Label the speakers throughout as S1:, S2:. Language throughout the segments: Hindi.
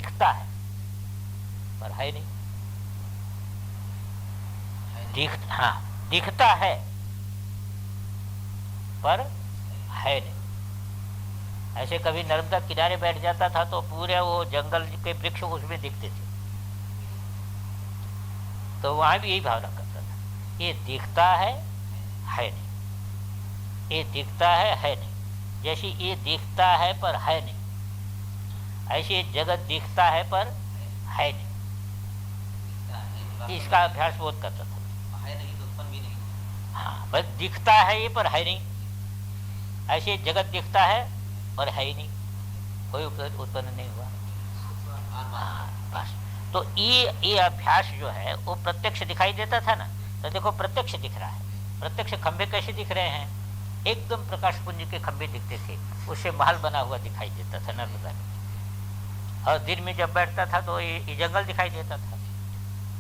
S1: दिखता है पर है नहीं। दिखता है पर है नहीं। ऐसे कभी नर्मदा किनारे बैठ जाता था तो पूरे वो जंगल के वृक्ष उसमें दिखते थे, तो वहां भी यही भावना करता था, ये दिखता है नहीं, ये दिखता है नहीं। जैसे ये दिखता है पर है नहीं, ऐसे जगत दिखता है पर है नहीं। इसका अभ्यास बहुत करता था।
S2: है नहीं तो उत्पन्न भी नहीं।
S1: हाँ, बस दिखता है ये पर है नहीं, ऐसे जगत दिखता है और है ही नहीं, कोई उत्पन्न नहीं हुआ। हाँ, बस। तो ये अभ्यास जो है वो प्रत्यक्ष दिखाई देता था ना, तो देखो प्रत्यक्ष दिख रहा है। प्रत्यक्ष खंबे कैसे दिख रहे हैं, एकदम प्रकाश पुंज के खंबे दिखते थे, उससे महल बना हुआ दिखाई देता था नर्मदा में। और दिन में जब बैठता था तो ये जंगल दिखाई देता था।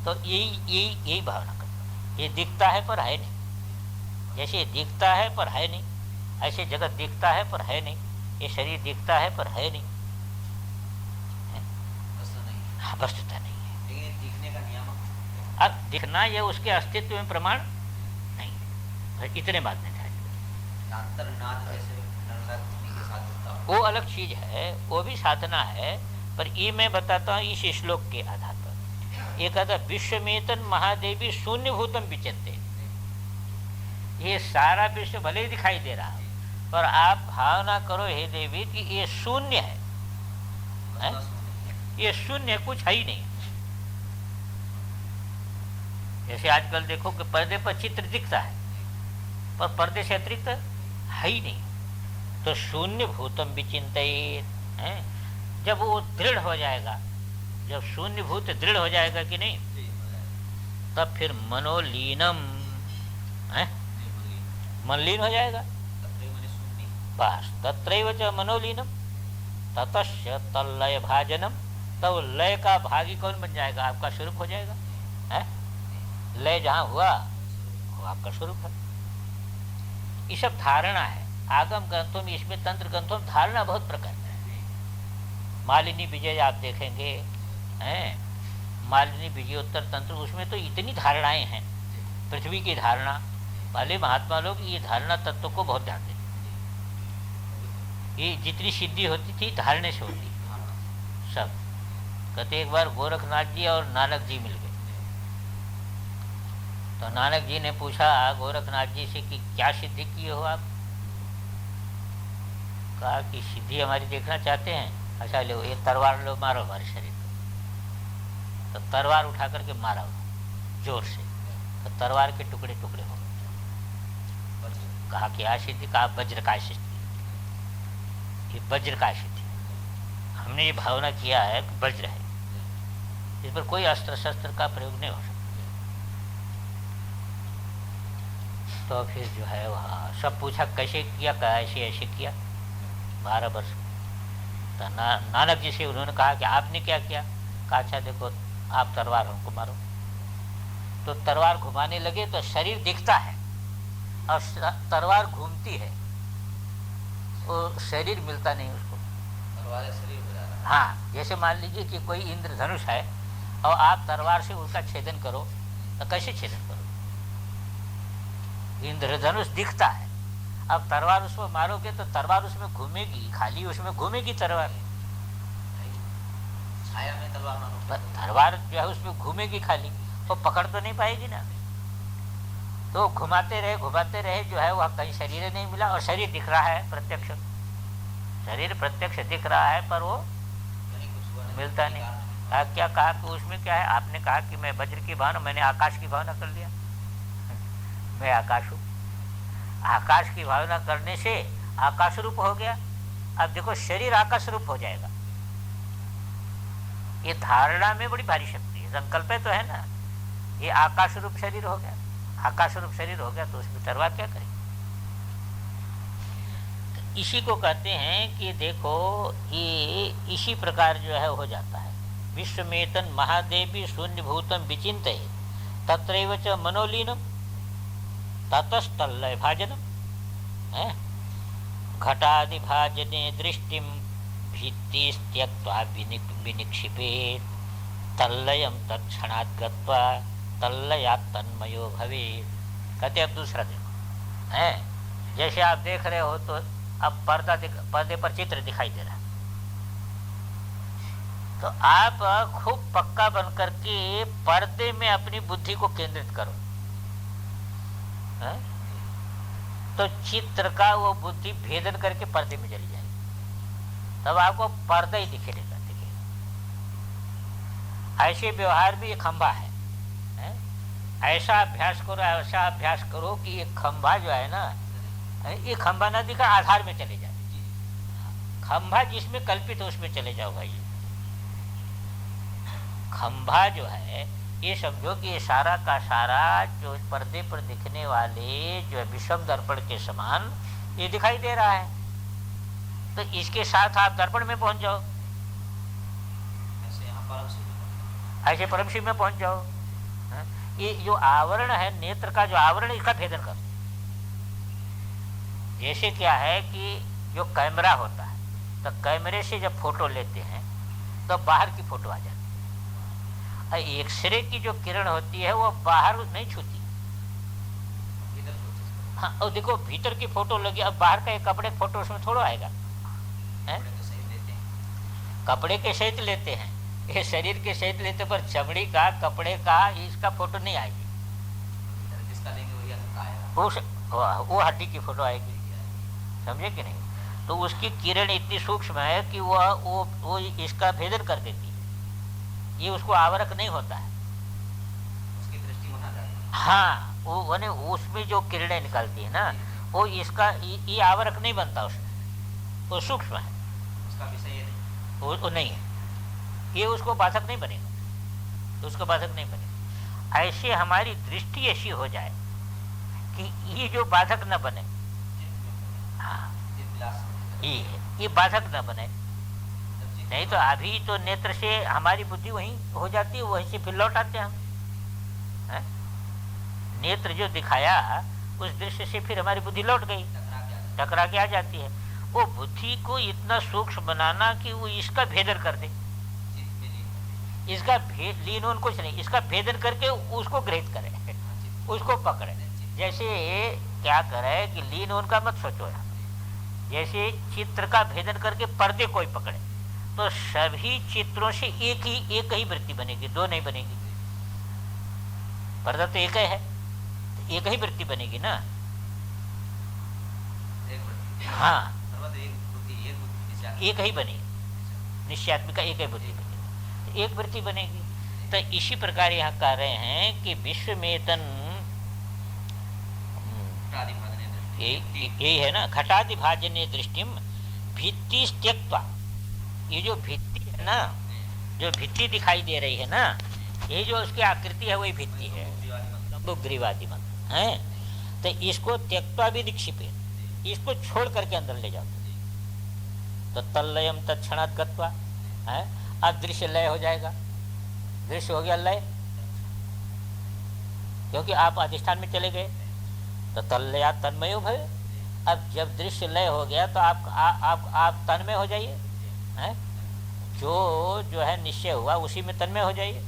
S1: तो यही भावना करता, ये दिखता है पर है नहीं। जैसे दिखता है पर है नहीं, ऐसे जगत दिखता है पर है नहीं, ये शरीर दिखता है पर है नहीं, हाँ वस्तुता नहीं है।
S2: लेकिन दिखने का नियामक,
S1: अब दिखना यह उसके अस्तित्व में प्रमाण नहीं, इतने बात नहीं था। वो अलग चीज है, वो भी साधना है, पर ये मैं बताता हूँ इस श्लोक के आधार पर। ये कहता विश्वमेतन महादेवी शून्य भूतम विचिंते, ये सारा विश्व भले ही दिखाई दे रहा पर आप भावना करो हे देवी कि ये शून्य है, ये शून्य, कुछ है ही नहीं। जैसे आजकल देखो कि पर्दे पर चित्र दिखता है पर पर्दे से अतिरिक्त है ही नहीं। तो शून्य भूतम विचिंतित है, जब वो दृढ़ हो जाएगा, जब शून्य भूत दृढ़ हो जाएगा कि नहीं, तब फिर मनोलीनम है, मनलीन हो जाएगा। बस तत्रैव च मनोलीनम ततस्य तल्लय भाजनम, तब लय का भागी कौन बन जाएगा, आपका स्वरूप हो जाएगा है। लय जहां हुआ वो आपका स्वरूप है। ये सब धारणा है। आगम ग्रंथों में, इसमें तंत्र ग्रंथों में धारणा बहुत प्रकार है। मालिनी विजय आप देखेंगे हैं, मालिनी विजयोत्तर तंत्र, उसमें तो इतनी धारणाएं हैं। पृथ्वी की धारणा, पहले महात्मा लोग ये धारणा तत्व को बहुत ध्यान देते। ये जितनी सिद्धि होती थी धारणे से होती सब। कहते एक बार गोरखनाथ जी और नानक जी मिल गए, तो नानक जी ने पूछा गोरखनाथ जी से कि क्या सिद्धि किए हो आप। कहा कि सिद्धि हमारी देखना चाहते हैं, अच्छा लो ये तलवार लो, मारो हमारे शरीर को। तो तलवार उठा करके मारा जोर से, तो तलवार के टुकड़े टुकड़े हो गए। कहा कि आ सिद्धि, कहा वज्र का सिद्धि, ये वज्र का सिद्धि। हमने ये भावना किया है कि वज्र है, इस पर कोई अस्त्र शस्त्र का प्रयोग नहीं हो सकता। तो फिर जो है वह सब पूछा कैसे किया, कैसे ऐसे किया, 12 वर्ष। तो नानक जी से उन्होंने कहा कि आपने क्या किया। कहा अच्छा देखो आप तलवार हमको मारो। तो तलवार घुमाने लगे तो शरीर दिखता है और तलवार घूमती है, वो शरीर मिलता नहीं उसको,
S2: तलवार शरीर हो जा रहा है।
S1: हाँ, जैसे मान लीजिए कि कोई इंद्रधनुष है और आप तलवार से उसका छेदन करो, तो कैसे छेदन करो, इंद्रधनुष दिखता है। अब तलवार उसमें मारोगे तो तलवार उसमें घूमेगी, खाली उसमें घूमेगी तलवार,
S2: छाया में तलवार मारो,
S1: तलवार जो है उसमें घूमेगी खाली, वो पकड़ तो नहीं पाएगी ना। तो घुमाते रहे जो है वह कहीं शरीर नहीं मिला, और शरीर दिख रहा है प्रत्यक्ष, शरीर प्रत्यक्ष दिख रहा है पर वो मिलता नहीं। क्या कहा कि उसमें क्या है, आपने कहा कि मैं वज्र की भावना, मैंने आकाश की भावना कर लिया, मैं आकाश हूँ। आकाश की भावना करने से आकाश रूप हो गया। अब देखो शरीर आकाश रूप हो जाएगा। ये धारणा में बड़ी भारी शक्ति है, संकल्प तो है ना। ये आकाश रूप शरीर हो गया, आकाश रूप शरीर हो गया, तो उसमें तलवार क्या करेगी। तो इसी को कहते हैं कि देखो ये इसी प्रकार जो है हो जाता है। विश्वमेतन महादेवी शून्यभूतम विचिंते तत्रैव च मनोलीनम ततस्तल्लय भाजनम है। घटादि भाजने दृष्टिम भित्तिस्त्यक्त्वा विनिक्षिपेत् तल्लयम तत्क्षणात् गत्वा तल्लयात् तन्मयो भवेत्। कहते अब दूसरा देखो है, जैसे आप देख रहे हो तो अब पर्दे पर चित्र दिखाई दे रहा है, तो आप खूब पक्का बन करके पर्दे में अपनी बुद्धि को केंद्रित करो है? तो चित्र का वो बुद्धि भेदन करके पर्दे में चली जाएगी, तब आपको पर्दा ही दिखेगा। ऐसे व्यवहार भी एक खंभा है? ऐसा अभ्यास करो कि ये खंभा जो है ना, ये खंभा ना दिखा, आधार में चले जाए, खंभा जिसमें कल्पित है उसमें चले जाओ भाई। खंभा जो है ये समझो कि ये सारा का सारा जो पर्दे पर दिखने वाले जो विषम दर्पण के समान ये दिखाई दे रहा है, तो इसके साथ आप दर्पण में पहुंच जाओ, ऐसे परम शिव में पहुंच जाओ। ये जो आवरण है, नेत्र का जो आवरण है, इसका भेदन करो। जैसे क्या है कि जो कैमरा होता है, तो कैमरे से जब फोटो लेते हैं तो बाहर की फोटो आ जाती है, एक्सरे की जो किरण होती है वो बाहर नहीं छूती। हाँ, और देखो भीतर की फोटो लगी, अब बाहर का एक कपड़े फोटो उसमें थोड़ा आएगा है? कपड़े के सहित लेते हैं, ये शरीर के सहित लेते, पर चमड़ी का, कपड़े का, इसका फोटो नहीं आएगी, वो हड्डी की फोटो आएगी, समझे कि नहीं? तो उसकी किरण इतनी सूक्ष्म है कि वो इसका भेदन कर देती है, ये उसको आवरक नहीं होता है, उसकी दृष्टि होना जाती है। हाँ, वो उसमें जो किरणें निकलती है ना, वो इसका ये आवरक नहीं बनता, उसमें वो सूक्ष्म है, उसका विषय वो नहीं है, ये उसको बाधक नहीं बनेगा, तो उसको बाधक नहीं बनेगा। ऐसे हमारी दृष्टि ऐसी हो जाए कि ये जो बाधक न बने, हाँ, ये बाधक न बने, नहीं तो अभी तो नेत्र से हमारी बुद्धि वहीं हो जाती है, वहीं से फिर लौट आते हैं हम। नेत्र जो दिखाया उस दृश्य से फिर हमारी बुद्धि लौट गई, टकरा के आ जाती है। वो बुद्धि को इतना सूक्ष्म बनाना कि वो इसका भेदन कर दे, इसका लीन कुछ नहीं, इसका भेदन करके उसको ग्रहित करे, उसको पकड़े। जैसे क्या करे कि लीन का मत सोचो, जैसे चित्र का भेदन करके पर्दे कोई पकड़े तो सभी चित्रों से एक ही वृत्ति बनेगी, दो नहीं बनेगी। पर्दा तो एक है, तो एक ही वृत्ति बनेगी ना। हाँ, एक ही बनेगी, निश्चयात्मिका एक ही बुद्धि बनेगी, एक वृत्ति बनेगी। तो इसी प्रकार यहाँ कह रहे हैं कि विश्व में तन यही है ना, घटादि भाजने दृष्टिम भित्ति त्यक्त्वा, ये जो भित्ति है ना, जो भित्ति दिखाई दे रही है ना, ये जो उसकी आकृति है वही भित्ति है, ग्रीवादि मत है। तो इसको त्यक्त्वा भी निक्षिपेत्, इसको छोड़ करके अंदर ले जाओ, तो तल्लयम तत्क्षणात् गत्वा है। अब दृश्य लय हो जाएगा, दृश्य हो गया लय, क्योंकि आप अधिष्ठान में चले गए, तो तल्लयात् तन्मयो भवे। अब जब दृश्य लय हो गया तो आप तन्मय हो जाइए, हैं? जो है निश्चय हुआ उसी में तन्मय हो जाइए,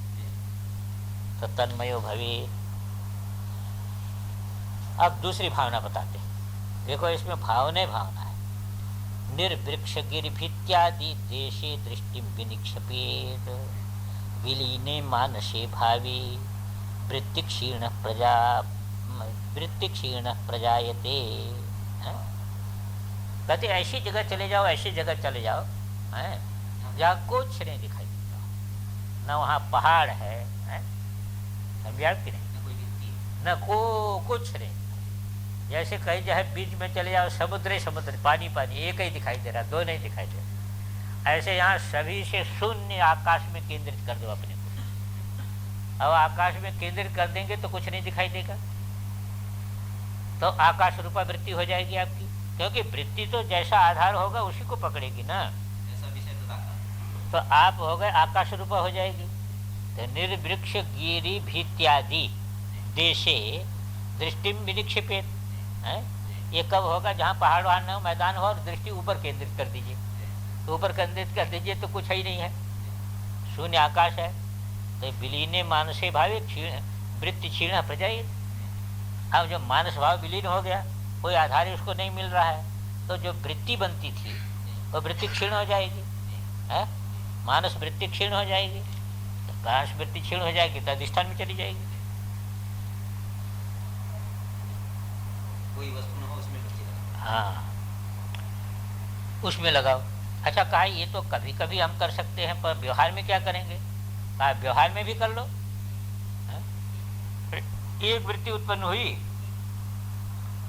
S1: तो तन्मयो भवे। अब दूसरी भावना बताते हैं, देखो इसमें भावना है। निर्वृक्ष गिरिभित्यादि देशे दृष्टि विनिक्षपेत् विलीने मानसे भावी वृत्तिक्षीण प्रजायते। कहते ऐसी जगह चले जाओ, ऐसी जगह चले जाओ हैं जहाँ कुछ नहीं दिखाई देता, न वहाँ पहाड़ है, समझा कि नहीं, न कुछ नहीं। जैसे कहीं जो है बीच में चले जाओ, समुद्र पानी एक ही दिखाई दे रहा, दो नहीं दिखाई दे रहा। ऐसे यहाँ सभी से शून्य आकाश में केंद्रित कर दो अपने को। अब आकाश में केंद्रित कर देंगे तो कुछ नहीं दिखाई देगा, तो आकाश रूपा वृत्ति हो जाएगी आपकी, क्योंकि वृत्ति तो जैसा आधार होगा उसी को पकड़ेगी ना, तो आप हो गए आकाश रूपा हो जाएगी। तो निर्वृक्ष गिरि भीत्यादि देशे दृष्टि विनिक्षिपेत् है। ये कब होगा, जहाँ पहाड़ वहां न हो, मैदान हो और दृष्टि ऊपर केंद्रित कर दीजिए, तो ऊपर केंद्रित कर दीजिए तो कुछ ही नहीं है, शून्य आकाश है। तो विलीने मानसे भावे क्षीण वृत्ति क्षीण प्रजायित। अब जो मानस भाव विलीन हो गया, कोई आधार उसको नहीं मिल रहा है, तो जो वृत्ति बनती थी वो वृत्ति क्षीण हो जाएगी, है? मानस वृत्ति क्षीण हो जाएगी, तो मानस वृत्ति क्षीण हो जाएगी तो अधिष्ठान में चली जाएगी।
S2: कोई वस्तु न हो उसमें वृत्ति लगाओ।
S1: हाँ, उसमें लगाओ। अच्छा, कहा ये तो कभी कभी हम कर सकते हैं, पर व्यवहार में क्या करेंगे? कहा व्यवहार में भी कर लो। एक वृत्ति उत्पन्न हुई,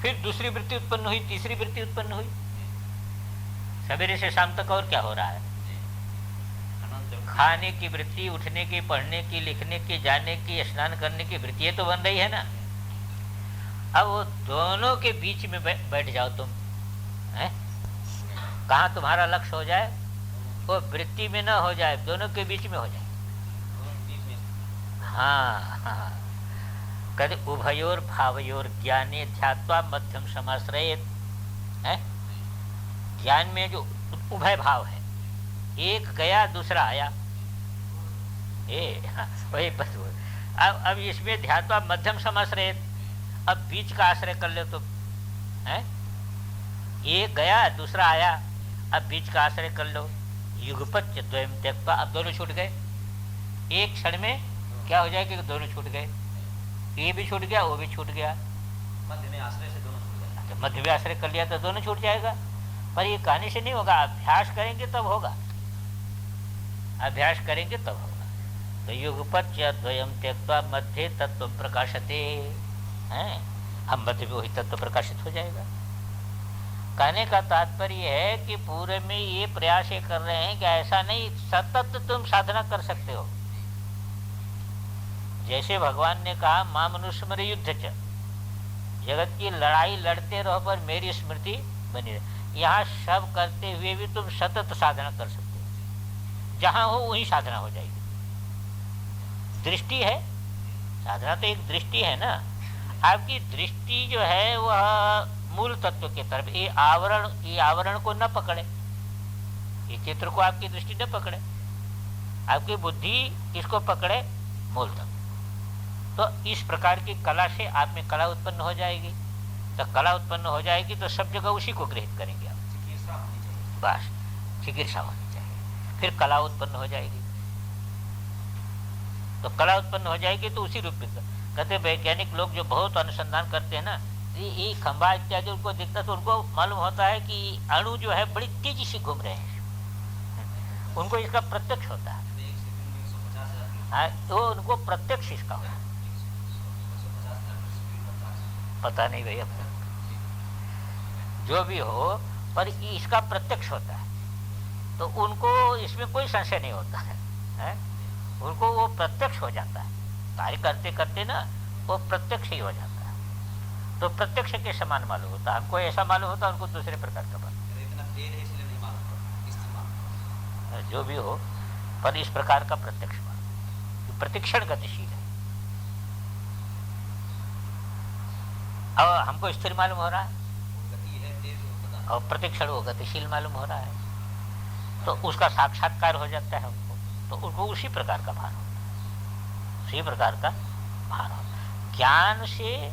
S1: फिर दूसरी वृत्ति उत्पन्न हुई, तीसरी वृत्ति उत्पन्न हुई, सवेरे से शाम तक और क्या हो रहा है? खाने की वृत्ति, उठने की, पढ़ने की, लिखने की, जाने की, स्नान करने की वृत्ति, ये तो बन रही है ना। अब वो दोनों के बीच में बैठ जाओ तुम, है? कहाँ तुम्हारा लक्ष्य हो जाए? वो वृत्ति में न हो जाए, दोनों के बीच में हो जाए। हाँ हाँ, कद उभयोर भावयोर ज्ञाने ध्यात्वा मध्यम समाश्रयेत, है? ज्ञान में जो उभय भाव है, एक गया दूसरा आया, वही बस। अब इसमें ध्यात्वा मध्यम समाश्रयेत, अब बीच का आश्रय कर ले तुम, है? एक गया दूसरा आया, अब बीच का आश्रय कर लो। युगपच द्वयम त्यक्त्वा, अब दोनों छूट गए। एक क्षण में क्या हो जाएगा कि दोनों छूट गए, ये भी छूट गया, वो भी छूट गया।
S2: मध्य में आश्रय से दोनों छूट जाएगा।
S1: तो मध्य में आश्रय कर लिया तो दोनों छूट जाएगा। पर ये कहने से नहीं होगा, अभ्यास करेंगे तब होगा, अभ्यास करेंगे तब होगा। तो युगपच द्वयम त्यक्त्वा मध्य तत्व प्रकाशते, हैं? हम मध्य में वही तत्व प्रकाशित हो जाएगा। कहने का तात्पर्य है कि पूरे में ये प्रयास ये कर रहे हैं कि ऐसा नहीं सतत तुम साधना कर सकते हो। जैसे भगवान ने कहा मां मनुष्य युद्ध च, जगत की लड़ाई लड़ते रहो पर मेरी स्मृति बनी रहे। यहाँ सब करते हुए भी तुम सतत साधना कर सकते हो, जहां हो वहीं साधना हो जाएगी। दृष्टि है, साधना तो एक दृष्टि है ना। आपकी दृष्टि जो है वह मूल तत्व की तरफ, ये आवरण को न पकड़े, ये चित्र को आपकी दृष्टि न पकड़े, आपकी बुद्धि इसको पकड़े, मूल तत्व। तो इस प्रकार की कला से आप में कला उत्पन्न हो जाएगी। तो कला उत्पन्न हो जाएगी तो सब जगह उसी को ग्रहित करेंगे आप।
S2: चिकित्सा होनी चाहिए,
S1: बस चिकित्सा होनी चाहिए, फिर कला उत्पन्न हो जाएगी। तो कला उत्पन्न हो जाएगी तो उसी रूप में कहते वैज्ञानिक लोग जो बहुत अनुसंधान करते हैं ना, ये खंभा इत्यादि उनको दिखता तो उनको मालूम होता है कि अणु जो है बड़ी तेजी से घूम रहे हैं, उनको इसका प्रत्यक्ष होता है। हाँ, तो उनको प्रत्यक्ष इसका होता है। पता नहीं भैया, जो भी हो, पर इसका प्रत्यक्ष होता है, तो उनको इसमें कोई संशय नहीं होता है? उनको वो प्रत्यक्ष हो जाता है, कार्य करते करते ना वो प्रत्यक्ष ही हो जाता है। तो प्रत्यक्ष के समान मालूम होता है, हमको ऐसा मालूम होता है, उनको दूसरे प्रकार का मालूम। जो भी हो, पर इस प्रकार का प्रत्यक्ष मालूम, प्रतिक्षण गतिशील है। अब हमको स्थिर मालूम हो रहा है और प्रतिक्षण वो गतिशील मालूम हो रहा है, तो उसका साक्षात्कार हो जाता है हमको। तो उनको उसी प्रकार का भान होता है, उसी प्रकार का भान होता है। ज्ञान से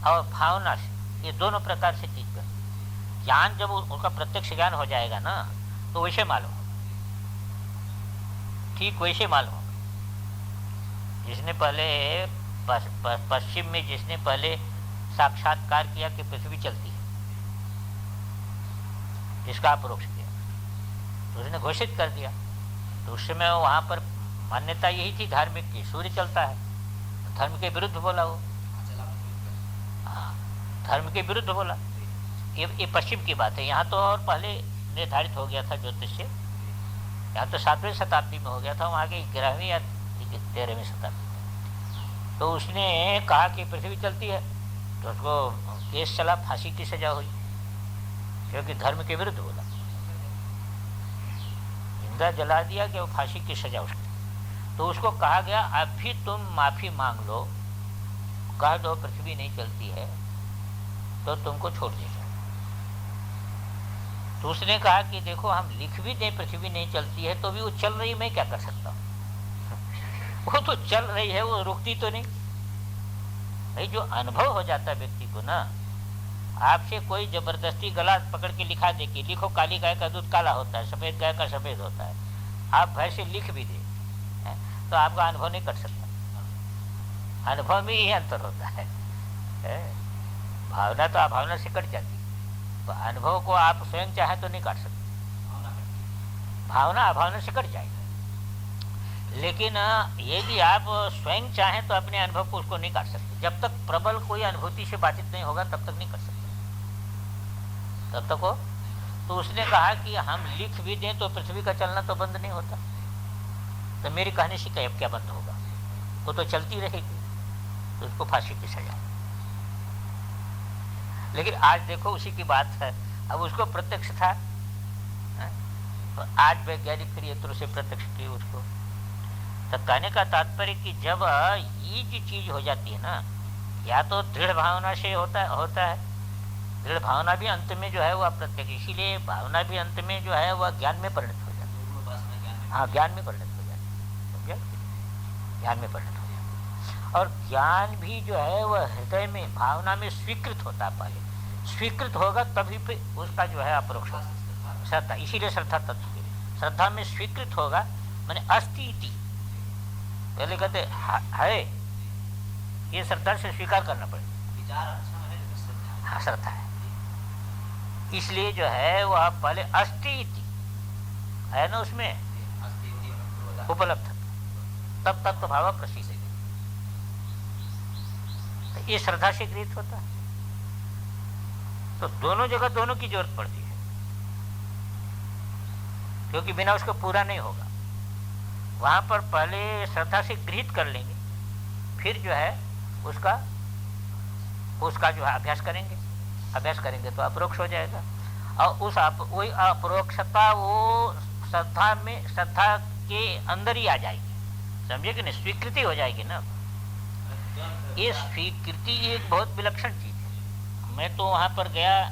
S1: और भावना से, ये दोनों प्रकार से चीज बनती। ज्ञान जब उनका प्रत्यक्ष ज्ञान हो जाएगा ना, तो वैसे मालूम होगा, ठीक वैसे मालूम होगा। जिसने पहले पश्चिम में जिसने पहले साक्षात्कार किया कि पृथ्वी चलती है, जिसका अपरोक्ष किया, तो उसने घोषित कर दिया। तो उस समय वहां पर मान्यता यही थी धार्मिक की, सूर्य चलता है, धर्म के विरुद्ध बोला वो। हाँ, धर्म के विरुद्ध बोला। ये पश्चिम की बात है। यहाँ तो और पहले निर्धारित हो गया था ज्योतिष से, यहाँ तो 7वीं शताब्दी में हो गया था, वहाँ के 11वीं या 13वीं शताब्दी। तो उसने कहा कि पृथ्वी चलती है, तो उसको केस चला, फांसी की सजा हुई, क्योंकि धर्म के विरुद्ध बोला। जिंदा जला दिया कि वो फांसी की सजा उसकी। तो उसको कहा गया अभी तुम माफी मांग लो, कह दो पृथ्वी नहीं चलती है, तो तुमको छोड़ देगा। तो उसने कहा कि देखो हम लिख भी दें पृथ्वी नहीं चलती है तो भी वो चल रही, मैं क्या कर सकता हूँ। वो तो चल रही है, वो रुकती तो नहीं। भाई जो अनुभव हो जाता है व्यक्ति को ना, आपसे कोई जबरदस्ती गला पकड़ के लिखा दे कि लिखो काली गाय का दूध काला होता है, सफेद गाय का सफेद होता है, आप भय से लिख भी दे तो आपका अनुभव नहीं कर सकता। अनुभव में ही अंतर होता है। भावना तो अभावना से कट जाती, तो अनुभव को आप स्वयं चाहे तो नहीं काट सकते, भावना अभावना से कट जाएगी। लेकिन यदि आप स्वयं चाहें तो अपने अनुभव को उसको नहीं काट सकते। जब तक प्रबल कोई अनुभूति से बाधित नहीं होगा तब तक नहीं कर सकते, तब तक हो। तो उसने कहा कि हम लिख भी दें तो पृथ्वी का चलना तो बंद नहीं होता, तो मेरी कहने से क्या बंद होगा, वो तो चलती रहेगी, तो उसको फांसी की सजा। लेकिन आज देखो उसी की बात है, अब उसको प्रत्यक्ष था, तो आज वैज्ञानिक क्रिएत्रों से प्रत्यक्ष की उसको। तो कहने का तात्पर्य कि जब ये जो चीज हो जाती है ना, या तो दृढ़ भावना से होता है, दृढ़ भावना भी अंत में जो है वह प्रत्यक्ष, इसीलिए भावना भी अंत में जो है वह ज्ञान में परिणत हो जाती है। हाँ, ज्ञान में परिणत हो जाती है, ज्ञान में परिणत हो जाती है। और ज्ञान भी जो है वह हृदय में भावना में स्वीकृत होता है, पहले स्वीकृत होगा तभी पे उसका जो है अपरोक्ष श्रद्धा, इसीलिए श्रद्धा तत्व, श्रद्धा में स्वीकृत होगा माने अस्ति, पहले कहते है, ये श्रद्धा से स्वीकार करना पड़ेगा।
S2: विचार अच्छा है,
S1: हाँ, श्रद्धा है, इसलिए जो है वह पहले अस्ति है ना, उसमें उपलब्ध, तब तत्व भाव प्रसिद्ध है, तो ये श्रद्धा से गृहीत होता है। तो दोनों जगह दोनों की जरूरत पड़ती है, क्योंकि बिना उसको पूरा नहीं होगा। वहां पर पहले श्रद्धा से गृहीत कर लेंगे, फिर जो है उसका जो है अभ्यास करेंगे तो अपरोक्ष हो जाएगा। और वही अपरोक्षता वो श्रद्धा के अंदर ही आ जाएगी, समझे कि नहीं, स्वीकृति हो जाएगी ना। ये स्वीकृति एक बहुत विलक्षण चीज है। मैं तो वहां पर गया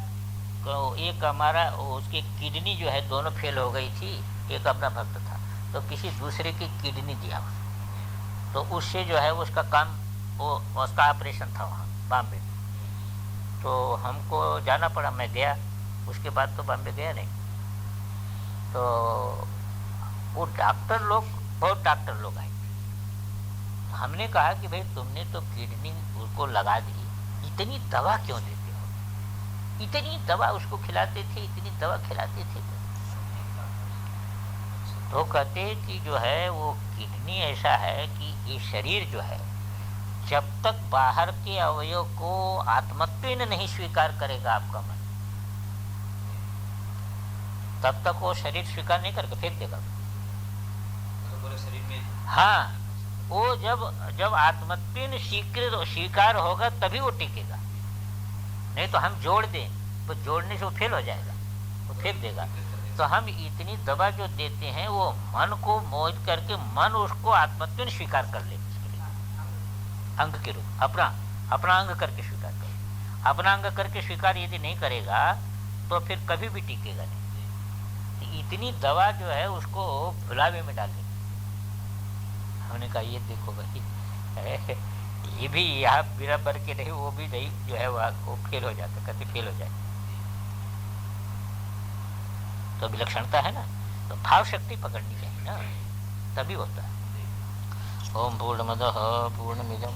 S1: तो एक हमारा उसकी किडनी जो है दोनों फेल हो गई थी, एक अपना भक्त था, तो किसी दूसरे की किडनी दिया, तो उससे जो है उसका काम, वो उसका ऑपरेशन था वहाँ बॉम्बे, तो हमको जाना पड़ा, मैं गया, उसके बाद तो बॉम्बे गया नहीं। तो वो बहुत डॉक्टर लोग आए, हमने कहा कि भाई तुमने तो किडनी उसको लगा दी, इतनी दवा क्यों देते हो, इतनी दवा उसको खिलाते थे, इतनी दवा खिलाते थे। तो कहते कि जो है वो किडनी ऐसा है कि ये शरीर जो है जब तक बाहर के अवयव को आत्मत्व नहीं स्वीकार करेगा आपका मन, तब तक वो शरीर स्वीकार नहीं करके फेंक देगा।
S2: तो पूरे शरीर में,
S1: हाँ, वो जब आत्मत्व स्वीकार होगा तभी वो टिकेगा, नहीं तो हम जोड़ दें तो जोड़ने से वो फेल हो जाएगा, वो फेंक देगा। तो हम इतनी दवा जो देते हैं वो मन को मोहित करके मन उसको आत्मत्व स्वीकार कर ले, अंग के रूप अपना अंग करके स्वीकार करे। अपना अंग करके स्वीकार यदि नहीं करेगा तो फिर कभी भी टिकेगा नहीं। इतनी दवा जो है उसको भुलावे में डाल देगी। हमने कहा ये देखो भाई, ये भी यहाँ बिना बर के नहीं, वो भी नहीं जो है वो फेल हो जाता, कहते फेल हो जाए। तो विलक्षणता है ना, तो भाव शक्ति पकड़नी चाहिए ना, तभी होता है। ओम पूर्णमदः पूर्णमिदं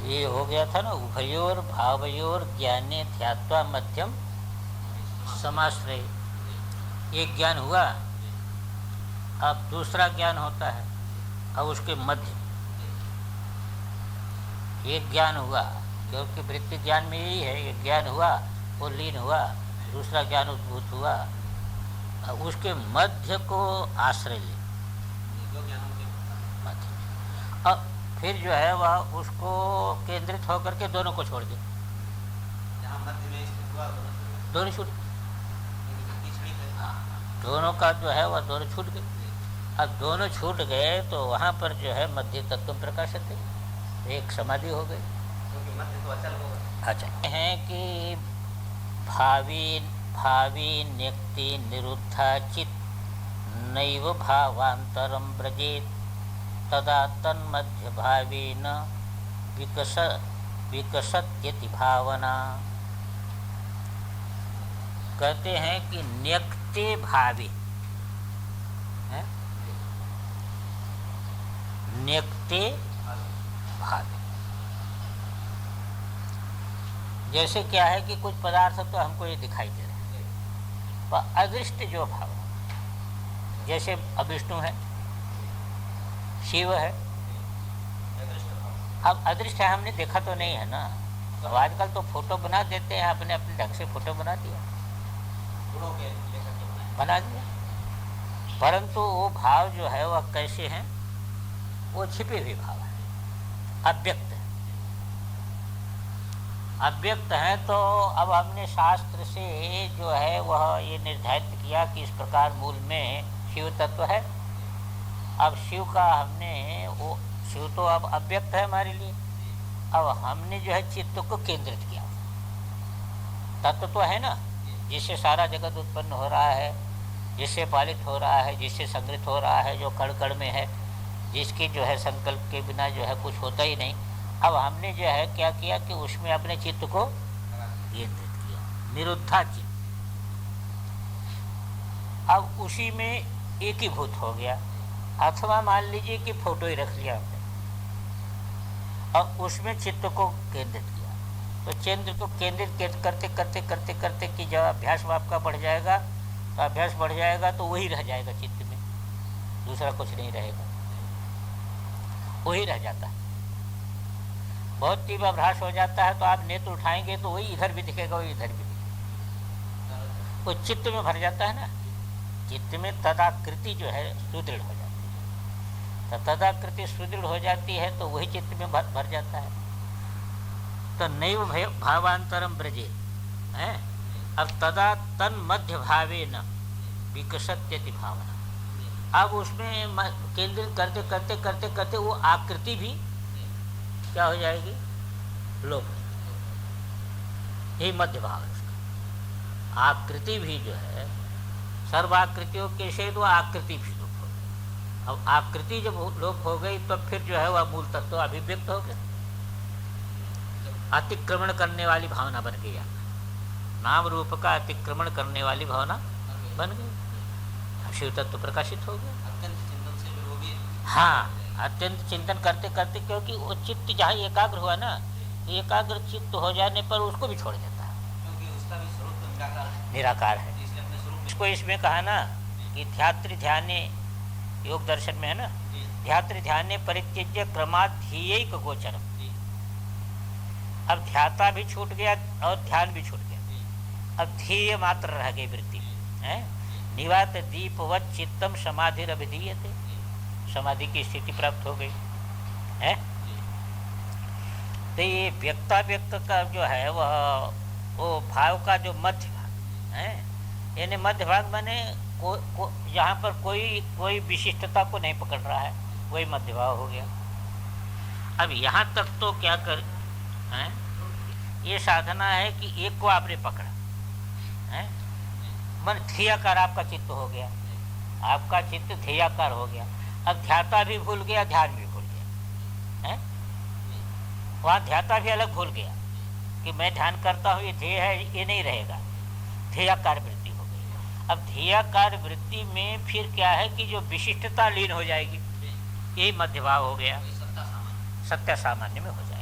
S1: ये हो गया था ना, उभयोर भावयोर ज्ञाने ध्यात्वा मध्यम समाश्रय, एक ज्ञान हुआ, अब दूसरा ज्ञान होता है, अब उसके मध्य एक ज्ञान हुआ, क्योंकि वृत्ति ज्ञान में यही है, एक ज्ञान हुआ वो लीन हुआ, दूसरा ज्ञान उद्भूत हुआ, उसके मध्य को आश्रय ले, मध्य, अब फिर जो है वह उसको केंद्रित होकर के दोनों को छोड़ दे, दोनों छूट, दोनों का जो है वह दोनों छूट गए। अब दोनों छूट गए तो वहाँ पर जो है मध्य तत्व प्रकाशित है, एक समाधि हो गई।
S2: क्योंकि मध्य तो अचल होगा।
S1: अच्छा है कि भावी भावी न्यक्ति निरुद्धा चित नैव भावांतरम व्रजेत तदा तन्मध्य भावेन विकस विकसत्यति भावना। कहते हैं कि न्यक्ते भावे है? न्यक्ते भावे जैसे क्या है कि कुछ पदार्थ तो हमको ये दिखाई दे रहे हैं, पर अदृष्ट जो भाव जैसे अविष्णु है, शिव है, अब अदृष्ट है, हमने देखा तो नहीं है ना। अब आजकल तो फोटो बना देते हैं, अपने अपने ढंग से फोटो बना दिया, बना दिया, परंतु वो भाव जो है वह कैसे हैं? वो छिपे हुए भाव है, अव्यक्त है। अव्यक्त है तो अब हमने शास्त्र से जो है वह ये निर्धारित किया कि इस प्रकार मूल में शिव तत्व है। अब शिव का हमने वो शिव तो अब अव्यक्त है हमारे लिए, अब हमने जो है चित्त को केंद्रित किया। तत्व तो है ना, जिससे सारा जगत उत्पन्न हो रहा है, जिससे पालित हो रहा है, जिससे संग्रहित हो रहा है, जो कण कण में है, जिसकी जो है संकल्प के बिना जो है कुछ होता ही नहीं। अब हमने जो है क्या किया कि उसमें अपने चित्त को केंद्रित किया, निरुद्धा चित्त। अब उसी में एकीभूत हो गया, अथवा मान लीजिए कि फोटो ही रख लिया हमने और उसमें चित्त को केंद्रित किया, तो चित्त को केंद्रित करते करते करते करते कि जब अभ्यास आपका बढ़ जाएगा तो अभ्यास बढ़ जाएगा तो वही रह जाएगा चित्त में, दूसरा कुछ नहीं रहेगा, वही रह जाता है। बहुत तीव्र अभ्यास हो जाता है तो आप नेत्र उठाएंगे तो वही इधर भी दिखेगा, वही इधर भी दिखेगा, वो चित्त में भर जाता है ना। चित्त में तदाकृति जो है सुदृढ़ हो जाती है, तो तदाकृति सुदृढ़ हो जाती है तो वही चित्त में भर जाता है। तो नैव भावांतरम ब्रजे है। अब तदा तन मध्य भावे न विकसत्यति भावना। अब उसमें केंद्रित करते करते करते करते वो आकृति भी क्या हो जाएगी? लोप। यही मध्य भाव है उसका। आकृति भी जो है सर्वाकृतियों के से तो आकृति भी लोप हो गई। अब आकृति जब लोप हो गई तो फिर जो है वह मूल तत्व अभिव्यक्त हो गया, अतिक्रमण करने वाली भावना बन गई। नाम रूप का अतिक्रमण करने वाली भावना बन गई, शिव तत्व प्रकाशित हो गया।
S2: अत्यंत चिंतन से वो भी
S1: हाँ, अत्यंत चिंतन करते करते, क्योंकि वो चित्त जहाँ एकाग्र हुआ ना, एकाग्र चित्त हो जाने पर उसको भी छोड़ देता है,
S2: क्योंकि उसका भी स्वरूप तो निराकार है।
S1: निराकार है।
S2: इसलिए अपने स्वरूप
S1: इसको इसमें कहा ना कि ध्यात्र ध्याने, योग दर्शन में है ना, ध्यात्र ध्याने परित्यज्य क्रमाध्येयैक गोचरम। अब ध्याता भी छूट गया और ध्यान भी छूट गया, अब ध्येय मात्र रह गई वृत्ति है। निवात दीपवत चित्तम समाधि अभिधीयते, समाधि की स्थिति प्राप्त हो गई है। तो ये व्यक्ताव्यक्त का जो है वह वो भाव का जो मध्य भाग है, यानी मध्य भाग माने यहाँ पर कोई विशिष्टता को नहीं पकड़ रहा है, वही मध्य भाव हो गया। अब यहाँ तक तो क्या कर है, ये साधना है कि एक को आपने पकड़ा है, मन ध्येयाकार आपका चित्त हो गया, आपका चित्त ध्येयाकार हो गया। अब ध्याता भी भूल गया, ध्यान भी भूल गया है। वहाँ ध्याता भी अलग भूल गया कि मैं ध्यान करता हूँ, ये ध्येय है, ये नहीं रहेगा, ध्येयाकार वृत्ति हो गई। अब ध्येयाकार वृत्ति में फिर क्या है कि जो विशिष्टता लीन हो जाएगी, यही मध्यभाव हो गया, सत्य सामान्य में हो जाएगा।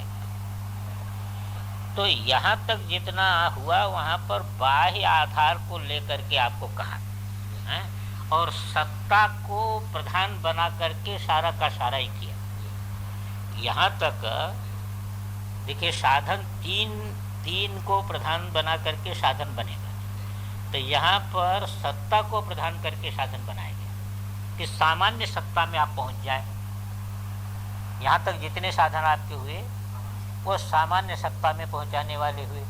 S1: तो यहाँ तक जितना हुआ वहाँ पर बाह्य आधार को लेकर के आपको कहा है, और सत्ता को प्रधान बना करके सारा का सारा ही किया। यहाँ तक देखिए, साधन तीन को प्रधान बना करके साधन बनेगा, तो यहाँ पर सत्ता को प्रधान करके साधन बनाया गया कि सामान्य सत्ता में आप पहुँच जाए। यहाँ तक जितने साधन आपके हुए वो सामान्य सत्ता में पहुँचाने वाले हुए।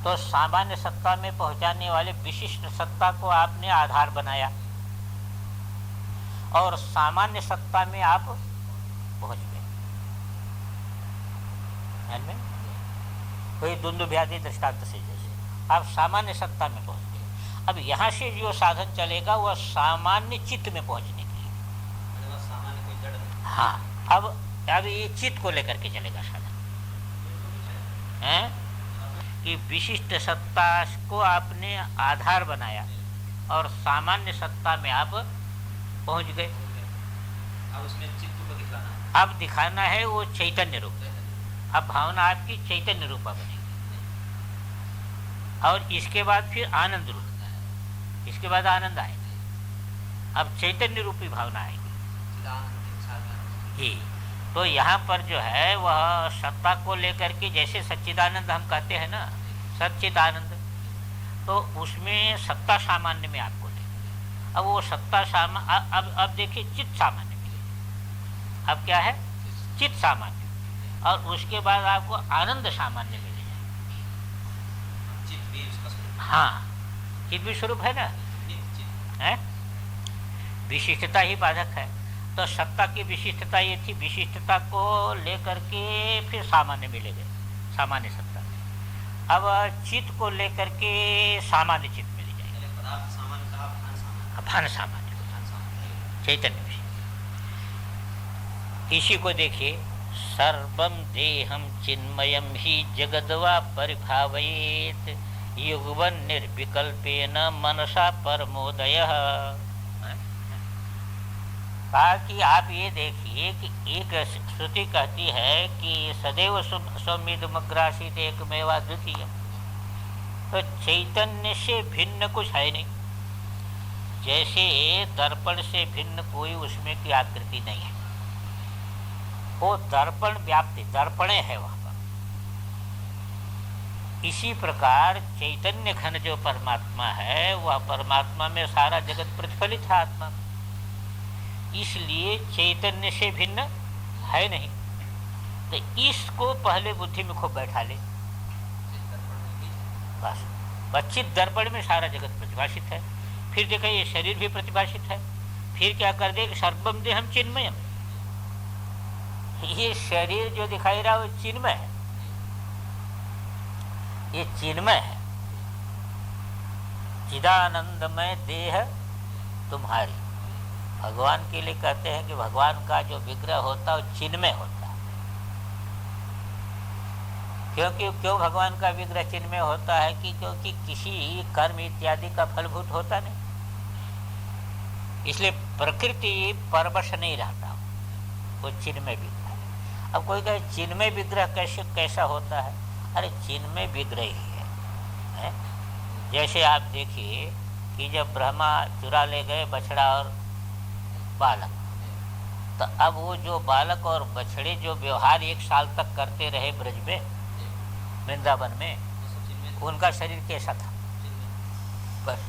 S1: तो सामान्य सत्ता में पहुँचाने वाले विशिष्ट सत्ता को आपने आधार बनाया और सामान्य सत्ता में आप पहुँच गए। ध्यान में वही दुंदुभ्यादि दृष्टांत से जैसे आप सामान्य सत्ता में पहुंच गए। अब यहाँ से जो साधन चलेगा वह सामान्य चित्त में पहुंचने के लिए।
S2: सामान्य कोई जड़ नहीं।
S1: हाँ, अब ये चित्त को लेकर के चलेगा साधन है कि विशिष्ट सत्ता को आपने आधार बनाया और सामान्य सत्ता में आप पहुंच गए।
S2: अब उसमें चित्त को दिखाना है।
S1: अब दिखाना है वो चैतन्य रूप। अब भावना आपकी चैतन्य रूपा बनेगी और इसके बाद फिर आनंद रूप, इसके बाद आनंद आएगा। अब चैतन्य रूपी भावना आएगी ही। तो यहाँ पर जो है वह सत्ता को लेकर के जैसे सच्चिदानंद हम कहते हैं ना, सच्चित आनंद, तो उसमें सत्ता सामान्य में आपको ले। अब वो सत्ता अब देखिए चित्त सामान्य में, अब क्या है चित्त सामान्य, और उसके बाद आपको आनंद सामान्य मिले जाए।
S2: चित्त भी उसका स्वरूप।
S1: हाँ, चित्त भी स्वरूप है ना, है विशिष्टता ही बाधक है। तो सत्ता की विशिष्टता ये थी, विशिष्टता को लेकर के फिर सामान्य मिले गए, सामान्य सत्ता। अब चित्त को लेकर के सामान्य चित्त मिल जाएगा, भान सामान्य चैतन्य विषय। इसी को देखिए, सर्वं देहं चिन्मयं ही जगद्वा परिभावयेत युगवन निर्विकल्पेन मनसा परमोदयः। कहा कि आप ये देखिए कि एक श्रुति कहती है कि सदैव सौम्यदमग्रासित एकमेवा द्वितीय, तो चैतन्य से भिन्न कुछ है नहीं। जैसे दर्पण से भिन्न कोई उसमें की आकृति नहीं है, वो दर्पण व्याप्ति दर्पणे है वहां पर। इसी प्रकार चैतन्य घन जो परमात्मा है वह परमात्मा में सारा जगत प्रतिफलित है आत्मा में, इसलिए चैतन्य से भिन्न है नहीं। तो इसको पहले बुद्धि में खूब बैठा ले, बस बच्चित दर्पण में सारा जगत प्रतिभाषित है। फिर देखा ये शरीर भी प्रतिभाषित है। फिर क्या कर दे, सर्वम देहम चिन्मयम, ये शरीर जो दिखाई रहा है वो चिन्मय है, ये चिन्मय है। चिदानंदमय देह तुम्हारी, भगवान के लिए कहते हैं कि भगवान का जो विग्रह होता है वो चिन्मय होता है। क्यों भगवान का विग्रह चिन्मय होता है कि क्योंकि किसी कर्म इत्यादि का फलभूत होता नहीं, इसलिए प्रकृति परवश नहीं रहता, वो चिन्मय विग्रह है। अब कोई कहे चिन्मय विग्रह कैसा होता है, अरे चिन्मय विग्रह ही है। जैसे आप देखिए कि जब ब्रह्मा चुरा ले गए बछड़ा और बालक, तो अब वो जो बालक और बछड़े जो व्यवहार 1 साल तक करते रहे ब्रज में, वृंदावन में, उनका शरीर कैसा था, बस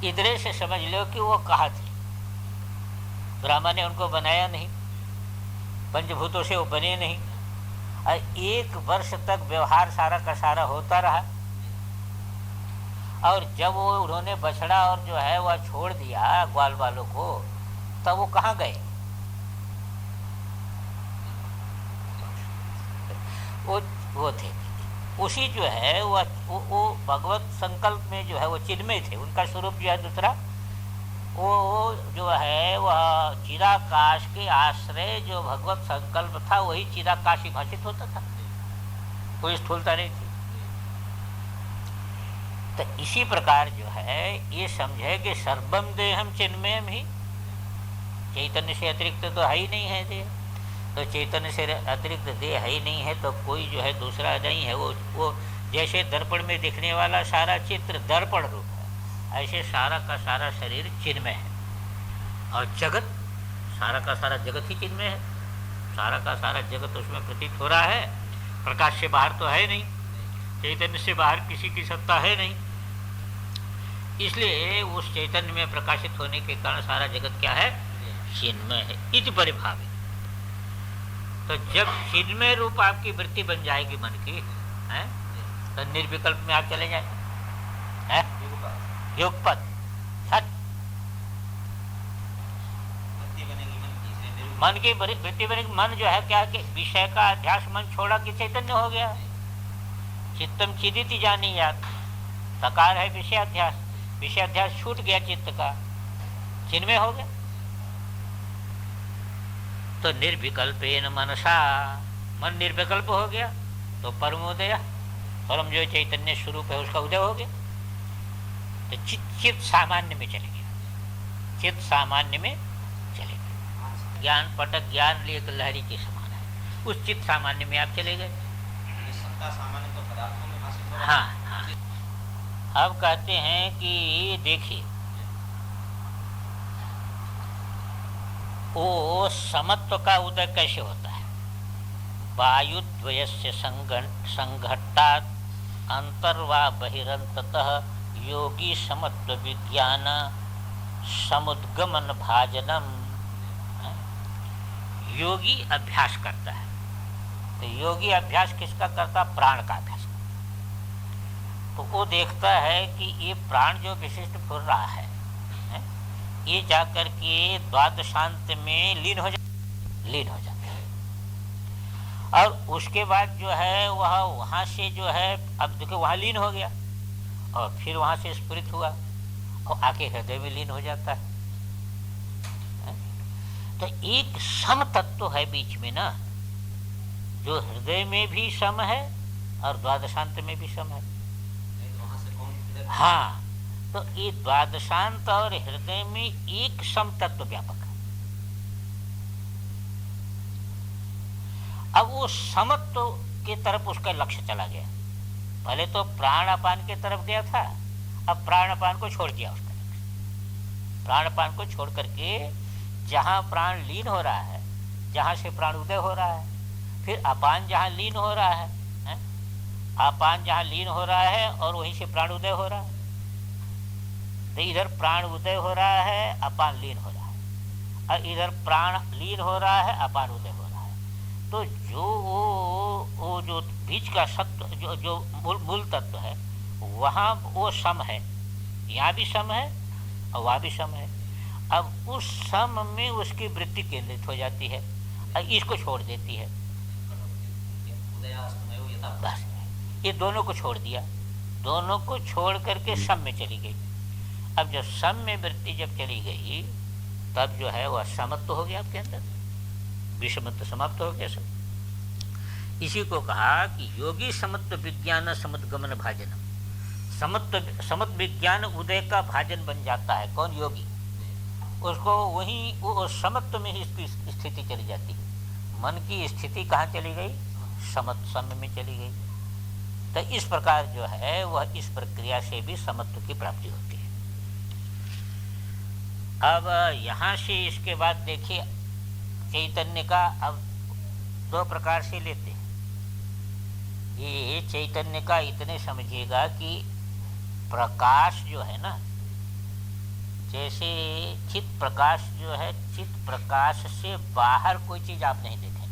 S1: इधरे से समझ लो कि वो कहाँ थे। ब्रह्मा ने उनको बनाया नहीं, पंचभूतों से वो बने नहीं, और 1 वर्ष तक व्यवहार सारा का सारा होता रहा। और जब वो उन्होंने बछड़ा और जो है वह छोड़ दिया ग्वाल वालों को, तब वो कहाँ गए, वो थे उसी जो है वो भगवत संकल्प में जो है वो चिन्मय थे। उनका स्वरूप जो है दूसरा, वो जो है वह चिराकाश के आश्रय जो भगवत संकल्प था वही चिराकाशी भाषित होता था, कोई स्थूलता नहीं थी। तो इसी प्रकार जो है ये समझे कि सर्वम देहम चिन्मयम ही, चैतन्य से अतिरिक्त तो है ही नहीं है देह, तो चैतन्य से अतिरिक्त देह है ही नहीं है, तो कोई जो है दूसरा नहीं है। वो जैसे दर्पण में दिखने वाला सारा चित्र दर्पण रूप है, ऐसे सारा का सारा शरीर चिन्मय है, और जगत सारा का सारा जगत ही चिन्मय है। सारा का सारा जगत उसमें प्रतीत हो रहा है, प्रकाश से बाहर तो है नहीं, चैतन्य से बाहर किसी की सत्ता है नहीं, इसलिए उस चैतन्य में प्रकाशित होने के कारण सारा जगत क्या है, चिन्मय है। इति परिभावित, तो जब चिन्मय रूप आपकी वृत्ति बन जाएगी मन की है, तो निर्विकल्प में आप चले जाए, युगपत सच मन की वृत्ति बनी, मन जो है क्या कि विषय का अध्यास मन छोड़ा कि चैतन्य हो गया। चित्तम चिदिति जानीयात्, तकार है विषयाध्यास, विषयाध्यास छूट गया चित्त का, चिन्मय हो गया। तो निर्विकल्पेन मनसा, मन निर्विकल्प हो गया तो परमोदय, परम जो चैतन्य स्वरूप है उसका उदय हो गया। तो चित्त सामान्य में चले गया, चित्त सामान्य में चले गए। ज्ञान पटक ज्ञान एक लहरी के समान है, उस चित्त सामान्य में आप चले गए।
S2: सामान्य तो पदार्थों में भाषित हो रहा
S1: हाँ
S2: है।
S1: हाँ। अब कहते हैं कि देखिए वो समत्व का उदय कैसे होता है। वायुद्वयस्य संघट्टात् अंतर्वा बहिरंततः योगी समत्व विज्ञान समुद्गमन भाजनम। योगी अभ्यास करता है, तो योगी अभ्यास किसका करता? प्राण का अभ्यास करता। तो वो देखता है कि ये प्राण जो विशिष्ट फुर रहा है, ये जाकर के द्वादशांत में लीन हो जाता है। और उसके बाद जो है वह वहां से जो है, अब देखो वहां लीन हो गया और फिर वहां से स्फुरित हुआ और आके हृदय में लीन हो जाता है। तो एक सम तत्व है बीच में ना, जो हृदय में भी सम है और द्वादशांत में भी सम है। हाँ, तो ये द्वादशांत और हृदय में एक सम तत्व व्यापक है। अब वो समत्व के तरफ उसका लक्ष्य चला गया। पहले तो प्राणापान के तरफ गया था, अब प्राणापान को छोड़ दिया उसका लक्ष्य। प्राणापान को छोड़ करके जहां प्राण लीन हो रहा है, जहां से प्राण उदय हो रहा है, फिर अपान जहां लीन हो रहा है, अपान जहां लीन हो रहा है और वहीं से प्राण उदय हो रहा है। तो इधर प्राण उदय हो रहा है, अपान लीन हो रहा है, और इधर प्राण लीन हो रहा है, अपान उदय हो रहा है। तो जो वो जो बीच का सत्व, जो मूल तत्व है, वहां वो सम है, यहाँ भी सम है और वहां भी सम है। अब उस सम में उसकी वृत्ति केंद्रित हो जाती है और इसको छोड़ देती है। बस ये दोनों को छोड़ दिया, दोनों को छोड़ करके सम में चली गई। अब जब सम में वृत्ति जब चली गई, तब जो है वह समत्व हो गया आपके अंदर, विषमत्व समाप्त हो गया सब। इसी को कहा कि योगी समत्व विज्ञान समुद्गमन भाजनम। समत्व विज्ञान उदय का भाजन बन जाता है। कौन? योगी। उसको वहीं वो समत्व में ही इसकी स्थिति चली जाती है। मन की स्थिति कहाँ चली गई? सम में चली गई। तो इस प्रकार जो है वह इस प्रक्रिया से भी समत्व की प्राप्ति होती है। अब यहाँ से इसके बाद देखिए चैतन्य का अब दो प्रकार से लेते हैं। ये चैतन्य का इतने समझिएगा कि प्रकाश जो है ना, जैसे चित्त प्रकाश जो है, चित्त प्रकाश से बाहर कोई चीज आप नहीं देखेंगे।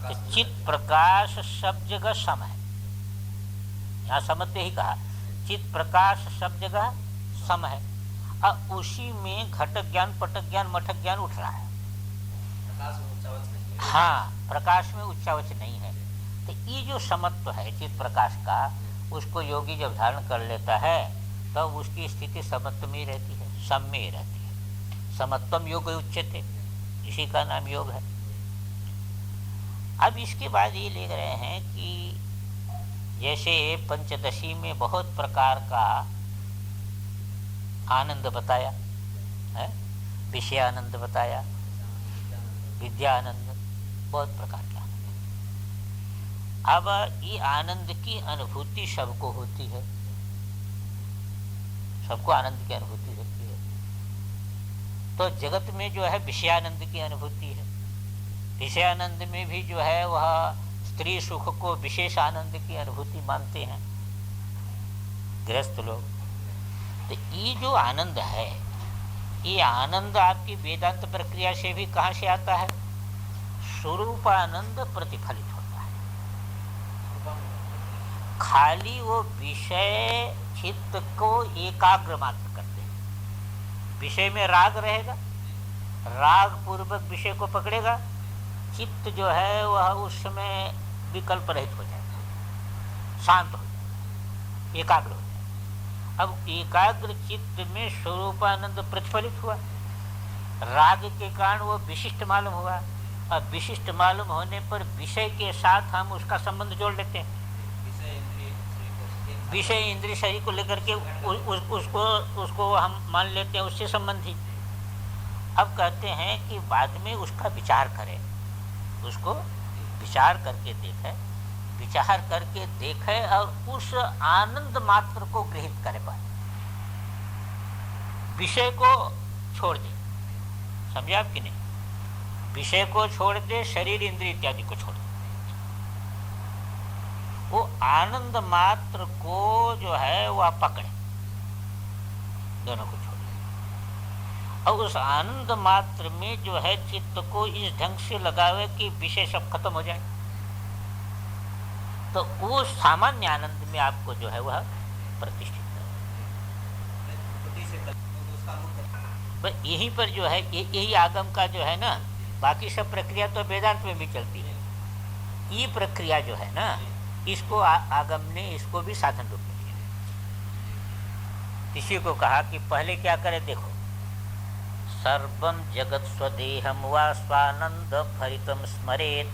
S1: तो चित्त प्रकाश सब जगह सम है। यहाँ समझते ही कहा चित्त प्रकाश सब जगह सम है, और उसी में घटक ज्ञान, पटक ज्ञान, मठक ज्ञान उठ रहा है। हाँ, प्रकाश में उच्चावच नहीं है। तो ये जो समत्व है चित्त प्रकाश का, उसको योगी जब धारण कर लेता है तब तो उसकी स्थिति समत्व में रहती है, सम में ही रहती है। समत्वम योग उच्यते, इसी का नाम योग है। अब इसके बाद ये ले रहे हैं कि जैसे पंचदशी में बहुत प्रकार का आनंद बताया है, विषयानंद बताया, विद्यानंद, बहुत प्रकार का आनंद। अब ये आनंद की अनुभूति सबको होती है, सबको आनंद की अनुभूति होती है। तो जगत में जो है विषयानंद की अनुभूति है। विषयानंद में भी जो है वह स्त्री सुख को विशेष आनंद की अनुभूति मानते हैं गृहस्थ लोग। तो ये जो आनंद है, ये आनंद आपकी वेदांत प्रक्रिया से भी कहाँ से आता है? स्वरूपानंद प्रतिफलित होता है। खाली वो विषय चित्त को एकाग्र मात्र करते हैं, विषय में राग रहेगा, राग पूर्वक विषय को पकड़ेगा, चित्त जो है वह उस समय विकल्प रहित हो जाएगा, शांत हो जाएगा, एकाग्र हो जाएगा। अब एकाग्र चित्त में स्वरूपानंद प्रतिफलित हुआ, राग के कारण वो विशिष्ट मालूम हुआ। अब विशिष्ट मालूम होने पर विषय के साथ हम उसका संबंध जोड़ लेते हैं, विषय इंद्रिय शरीर को लेकर के उसको हम मान लेते हैं उससे संबंधी। अब कहते हैं कि बाद में उसका विचार करें, उसको विचार करके देखें, विचार करके देखें और उस आनंद मात्र को ग्रहित करे पाए, विषय को छोड़ दे। समझे आप कि नहीं? विषय को छोड़ दे, शरीर इंद्रिय इत्यादि को छोड़ दे, वो आनंद मात्र को जो है वह पकड़े, दोनों को छोड़ दे। और उस आनंद मात्र में जो है चित्त को इस ढंग से लगावे कि विषय सब खत्म हो जाए, तो वो सामान्य आनंद में आपको जो है वह प्रतिष्ठित है। यहीं पर जो है यही आगम का जो है ना, बाकी सब प्रक्रिया तो वेदांत में भी चलती है, ये प्रक्रिया जो है ना, इसको आगम ने इसको भी साधन रूप में लिया। इसी को कहा कि पहले क्या करे, देखो, सर्वम जगत स्वदेहम वा स्वानंद भरितम स्मरेत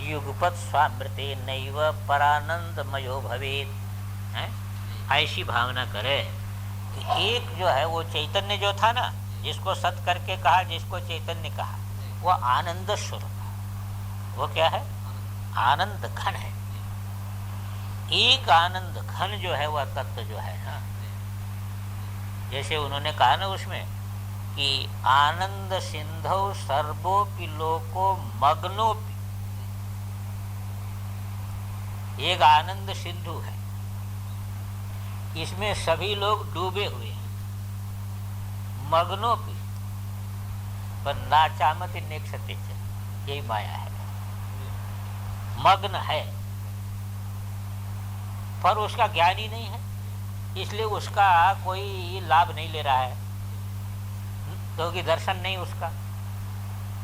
S1: युगपत स्वामृते नैव परानंदमयो भवेत। ऐसी भावना करे कि एक जो है वो चैतन्य जो था ना, जिसको सत करके कहा, जिसको चैतन्य कहा, वो आनंद स्वरूप है। वो क्या है? आनंद घन है। एक आनंद घन जो है वह तत्व जो है ना, जैसे उन्होंने कहा ना उसमें कि आनंद सिंधौ सर्वोपि लोको मग्नोपि, एक आनंद सिंधु है, इसमें सभी लोग डूबे हुए हैं, मग्नोपि पर नाचामति नेक्षते, यही माया है, मग्न है पर उसका ज्ञान ही नहीं है, इसलिए उसका कोई लाभ नहीं ले रहा है, क्योंकि दर्शन नहीं उसका,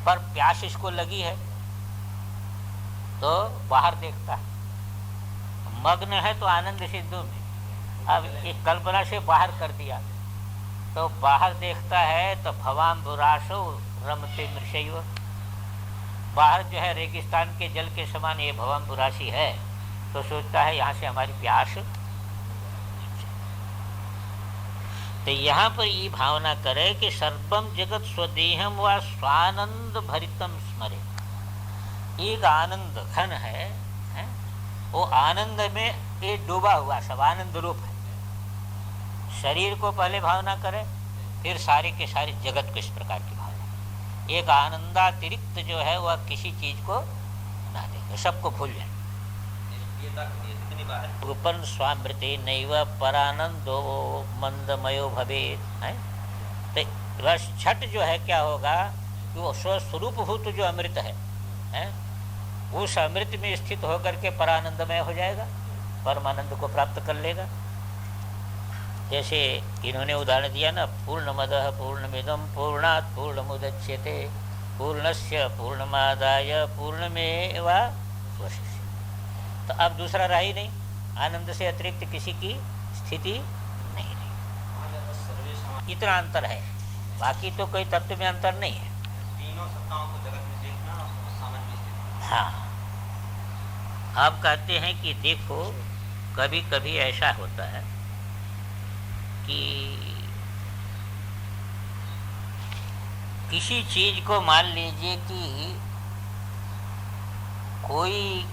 S1: पर प्यास इसको लगी है तो बाहर देखता है, मग्न है तो आनंद सिंधु में। अब एक कल्पना से बाहर कर दिया तो बाहर देखता है तो भवाम्बुराशो रमते मृषैव, बाहर जो है रेगिस्तान के जल के समान ये भवाम्बुराशी है, तो सोचता है यहाँ से हमारी प्यास। तो यहाँ पर ये भावना करे कि सर्वम जगत स्वदेहम व स्वानंद भरितम स्मरे, एक आनंद घन है, वो आनंद में ये डूबा हुआ सब आनंद रूप है। शरीर को पहले भावना करे, फिर सारे के सारे जगत को इस प्रकार की भावना, एक आनंदातिरिक्त जो है वह किसी चीज को ना देखे, सबको भूल जाए। उपन स्वामृते नैव परानंदो मंदमयो भवेत है। तो बस छठ जो है क्या होगा कि वो स्वस्वरूप भूत जो अमृत है, उस अमृत में स्थित होकर के परानंदमय हो जाएगा, परमानंद को प्राप्त कर लेगा। जैसे इन्होंने उदाहरण दिया ना, पूर्णमदः पूर्णमिदं पूर्णात् पूर्णमुदच्यते पूर्णस्य पूर्णमादाय पूर्णमेवावशिष्यते। तो अब दूसरा रहा ही नहीं, आनंद से अतिरिक्त किसी की स्थिति नहीं रही। इतना अंतर है, बाकी तो कोई तत्व में अंतर नहीं है।
S2: तीनों सत्ताओं को जगत में देखना और सामान्य स्थिति।
S1: हाँ, आप कहते हैं कि देखो कभी कभी ऐसा होता है कि किसी चीज को मान लीजिए कि कोई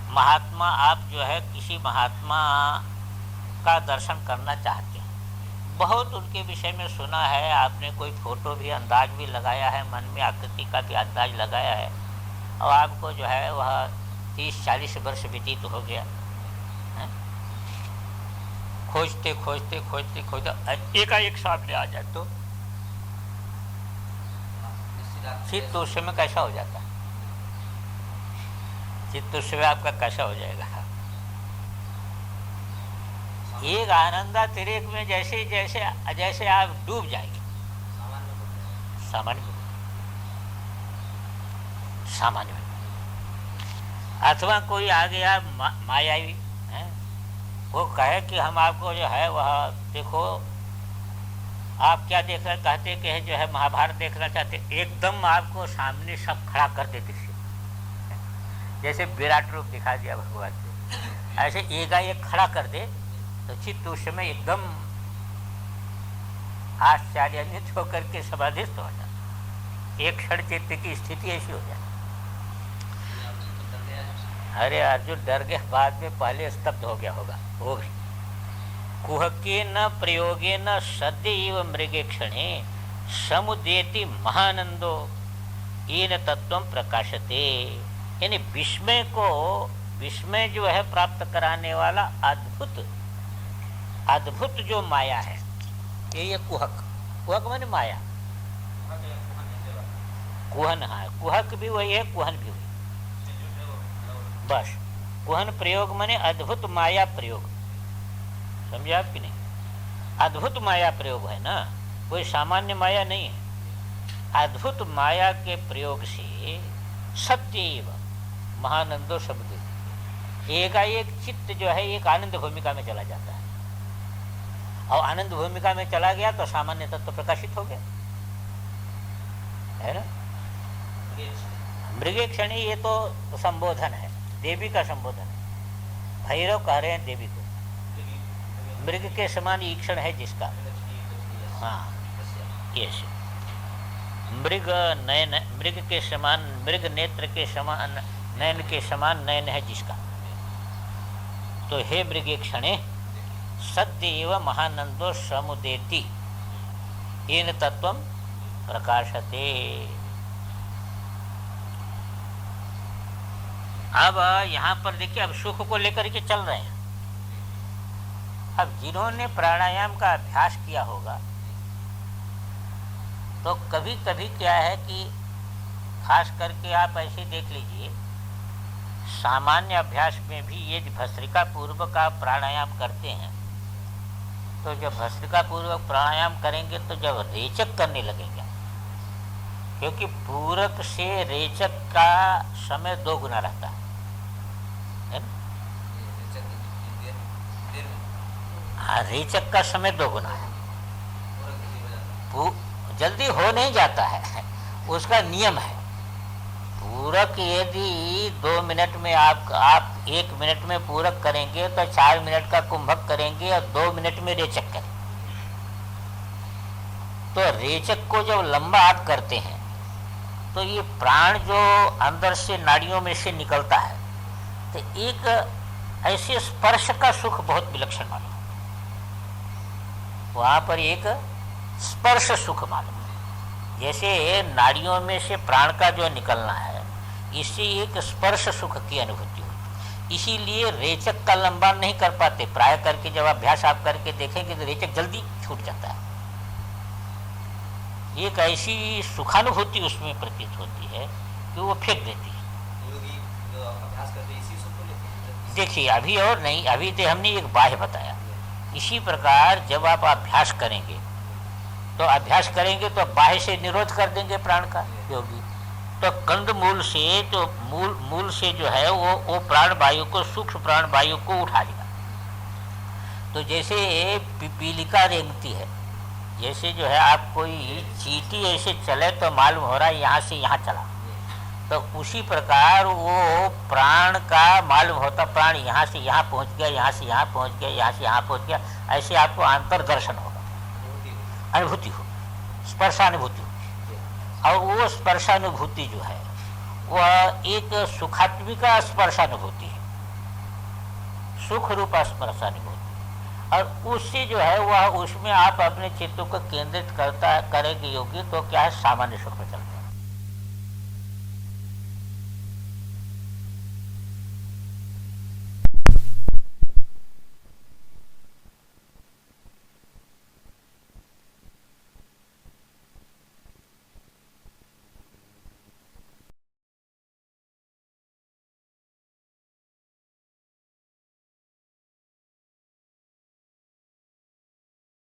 S1: महात्मा, आप जो है किसी महात्मा का दर्शन करना चाहते हैं, बहुत उनके विषय में सुना है आपने, कोई फोटो भी अंदाज भी लगाया है, मन में आकृति का भी अंदाज लगाया है, और आपको जो है वह 30-40 वर्ष व्यतीत हो गया है? खोजते खोजते खोजते खोजते एकाएक सामने आ जाए तो चित्त उस समय कैसा हो जाता है? चित्त उस समय आपका कैसा हो जाएगा? एक आनंदातिरेक में जैसे जैसे जैसे आप डूब जाएंगे, सामान्य सामान्य अथवा कोई आ गया मायावी है, वो कहे कि हम आपको जो है वह देखो आप क्या देख रहे, कहते कि है जो है महाभारत देखना चाहते, एकदम आपको सामने सब खड़ा कर देते जैसे विराट रूप दिखा दिया भगवान से, ऐसे एकाएक खड़ा कर दे तो चित्त उस समय एकदम आश्चर्यान्वित होकर के समाधिस्थ हो जाता, एक क्षण चित्त की स्थिति ऐसी हो जाती। अरे अर्जुन डर गया, बाद में पहले स्तब्ध हो गया होगा, हो गई। कुहके न प्रयोगे न सदैव मृगे क्षणे समुदेति महानंदो येन तत्व प्रकाशते। यानी विस्मय जो है प्राप्त कराने वाला अद्भुत जो माया है, ये कुहक माने माया, कुहन, हाँ कुहक भी वही है, कुहन भी वही, बस कुहन प्रयोग माने अद्भुत माया प्रयोग, समझे आप कि नहीं? अद्भुत माया प्रयोग है ना, कोई सामान्य माया नहीं है। अद्भुत माया के प्रयोग से सत्येव महानंदो शब्द एकाएक चित्त जो है एक आनंद भूमिका में चला जाता है, और आनंद भूमिका में चला गया तो सामान्य तत्व प्रकाशित हो गया, है ना। मृगे क्षणी ये तो संबोधन है, देवी का संबोधन है। भैरव कह रहे हैं देवी को, मृग के समान ईक्षण है जिसका, हाँ ये मृग नयन, मृग के समान, मृग नेत्र के समान, नयन के समान नयन है जिसका, तो हे मृगे क्षणे सद्येव महानंदो समुदेति येन तत्वम प्रकाशते। अब यहाँ पर देखिए, अब सुख को लेकर के चल रहे हैं। अब जिन्होंने प्राणायाम का अभ्यास किया होगा तो कभी कभी क्या है कि खास करके आप ऐसे देख लीजिए, सामान्य अभ्यास में भी ये भस्त्रिका पूर्वक आप प्राणायाम करते हैं, तो जब भस्त्रिका पूर्वक प्राणायाम करेंगे तो जब रेचक करने लगेंगे, क्योंकि पूरक से रेचक का समय 2 गुना रहता है ना? हाँ, रेचक का समय 2 गुना है, जल्दी हो नहीं जाता है, उसका नियम है। पूरक यदि 2 मिनट में आप 1 मिनट में पूरक करेंगे तो 4 मिनट का कुंभक करेंगे और 2 मिनट में रेचक करेंगे। तो रेचक को जब लंबा आप करते हैं तो ये प्राण जो अंदर से नाड़ियों में से निकलता है, तो एक ऐसे स्पर्श का सुख बहुत विलक्षण मालूम, वहां पर एक स्पर्श सुख मालूम, जैसे नाड़ियों में से प्राण का जो निकलना है, इससे एक स्पर्श सुख की अनुभूति होती। इसीलिए रेचक का लंबा नहीं कर पाते, प्राय करके जब अभ्यास आप करके देखेंगे तो रेचक जल्दी छूट जाता है। एक ऐसी सुखानुभूति उसमें प्रतीत होती है कि वो फेंक देती है। देखिए अभी और नहीं, अभी तो हमने एक बाह्य बताया। इसी प्रकार जब आप अभ्यास करेंगे तो बाह्य से निरोध कर देंगे प्राण का योगी, तो कंद मूल से, तो मूल से जो है वो प्राण वायु को, सूक्ष्म प्राण वायु को उठा लेगा। तो जैसे पिपीलिका रेंगती है, जैसे जो है आप कोई चींटी ऐसे चले तो मालूम हो रहा है यहाँ से यहाँ चला, तो उसी प्रकार वो प्राण का मालूम होता, प्राण यहाँ से यहाँ पहुँच गया, यहाँ से यहाँ पहुँच गया, यहाँ से यहाँ पहुँच गया, ऐसे आपको अंतर दर्शन होगा, अनुभूति हो, स्पर्शानुभूति हो। और वो स्पर्शानुभूति जो है वह एक सुखात्मिका स्पर्शानुभूति है, सुख रूपा स्पर्शानुभूति, और उससे जो है वह, उसमें आप अपने चित्त को केंद्रित करेंगे योगी, तो क्या है सामान्य सुख में चलते हैं।